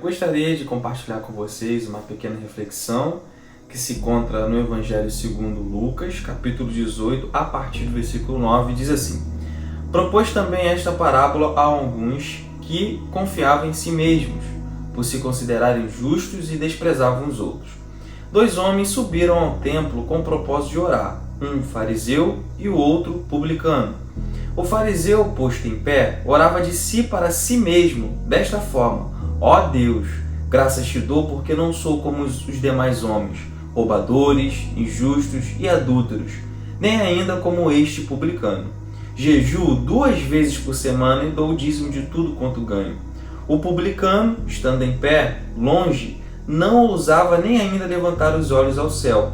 gostaria de compartilhar com vocês uma pequena reflexão que se encontra no Evangelho segundo Lucas, capítulo 18, a partir do versículo 9, diz assim: Propôs também esta parábola a alguns que confiavam em si mesmos, por se considerarem justos e desprezavam os outros. 2 homens subiram ao templo com o propósito de orar, um fariseu e o outro publicano. O fariseu, posto em pé, orava de si para si mesmo, desta forma: Ó Deus, graças te dou porque não sou como os demais homens, roubadores, injustos e adúlteros, nem ainda como este publicano. Jejuo 2 vezes por semana e dou o dízimo de tudo quanto ganho. O publicano, estando em pé, longe, não ousava nem ainda levantar os olhos ao céu,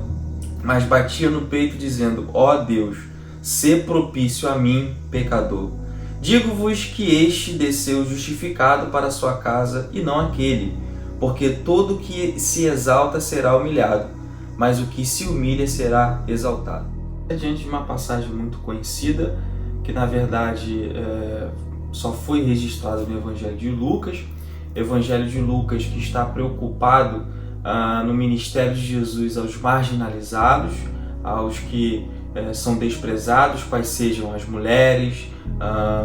mas batia no peito dizendo: Ó Deus, sê propício a mim, pecador. Digo-vos que este desceu justificado para a sua casa e não aquele, porque todo o que se exalta será humilhado, mas o que se humilha será exaltado. Diante de uma passagem muito conhecida, que na verdade só foi registrada no Evangelho de Lucas. Evangelho de Lucas, que está preocupado no ministério de Jesus aos marginalizados, aos que são desprezados, quais sejam as mulheres,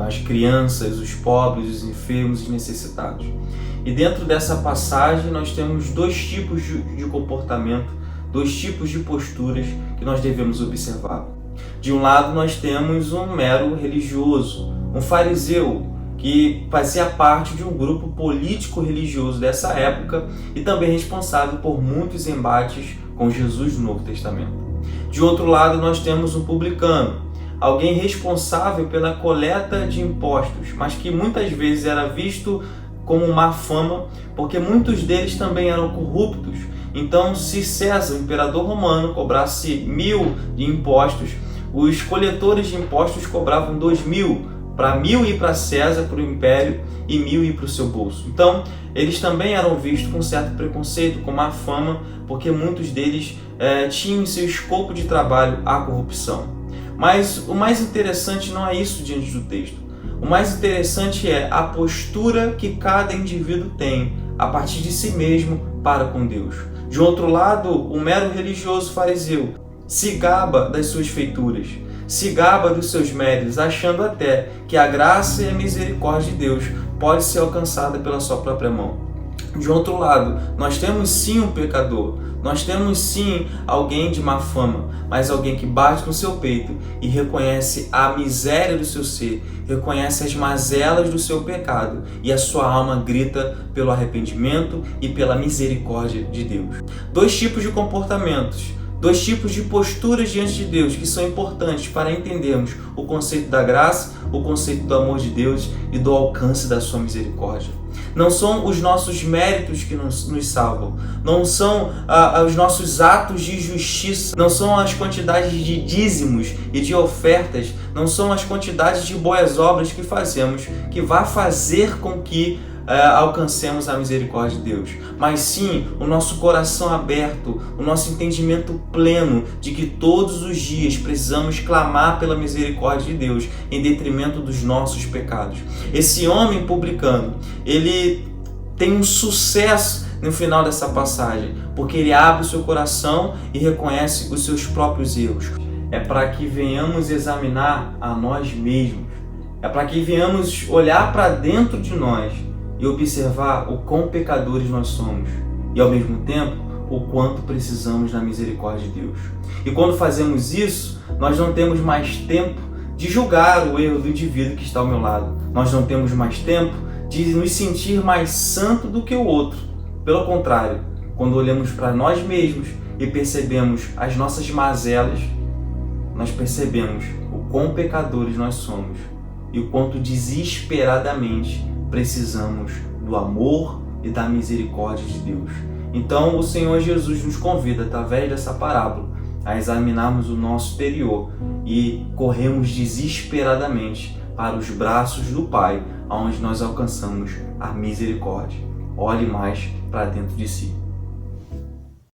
as crianças, os pobres, os enfermos e necessitados. E dentro dessa passagem nós temos 2 tipos de comportamento, 2 tipos de posturas que nós devemos observar. De um lado nós temos um mero religioso, um fariseu, que fazia parte de um grupo político-religioso dessa época e também responsável por muitos embates com Jesus no Novo Testamento. De outro lado, nós temos um publicano, alguém responsável pela coleta de impostos, mas que muitas vezes era visto como má fama, porque muitos deles também eram corruptos. Então, se César, o imperador romano, cobrasse 1.000 de impostos, os coletores de impostos cobravam 2.000, para 1.000 ir para César, para o império, e 1.000 ir para o seu bolso. Então, eles também eram vistos com certo preconceito, com má fama, porque muitos deles tinham em seu escopo de trabalho a corrupção. Mas o mais interessante não é isso diante do texto. O mais interessante é a postura que cada indivíduo tem a partir de si mesmo para com Deus. De outro lado, o mero religioso fariseu se gaba das suas feituras, se gaba dos seus méritos, achando até que a graça e a misericórdia de Deus pode ser alcançada pela sua própria mão. De outro lado, nós temos sim um pecador, nós temos sim alguém de má fama, mas alguém que bate no seu peito e reconhece a miséria do seu ser, reconhece as mazelas do seu pecado e a sua alma grita pelo arrependimento e pela misericórdia de Deus. 2 tipos de comportamentos, 2 tipos de posturas diante de Deus que são importantes para entendermos o conceito da graça, o conceito do amor de Deus e do alcance da sua misericórdia. Não são os nossos méritos que nos salvam, não são os nossos atos de justiça, não são as quantidades de dízimos e de ofertas, não são as quantidades de boas obras que fazemos que vai fazer com que alcancemos a misericórdia de Deus, mas sim o nosso coração aberto, o nosso entendimento pleno de que todos os dias precisamos clamar pela misericórdia de Deus em detrimento dos nossos pecados. Esse homem publicano, ele tem um sucesso no final dessa passagem, porque ele abre o seu coração e reconhece os seus próprios erros. É para que venhamos examinar a nós mesmos, é para que venhamos olhar para dentro de nós e observar o quão pecadores nós somos e, ao mesmo tempo, o quanto precisamos da misericórdia de Deus. E quando fazemos isso, nós não temos mais tempo de julgar o erro do indivíduo que está ao meu lado. Nós não temos mais tempo de nos sentir mais santo do que o outro. Pelo contrário, quando olhamos para nós mesmos e percebemos as nossas mazelas, nós percebemos o quão pecadores nós somos e o quanto desesperadamente precisamos do amor e da misericórdia de Deus. Então o Senhor Jesus nos convida, através dessa parábola, a examinarmos o nosso exterior e corremos desesperadamente para os braços do Pai, onde nós alcançamos a misericórdia. Olhe mais para dentro de si.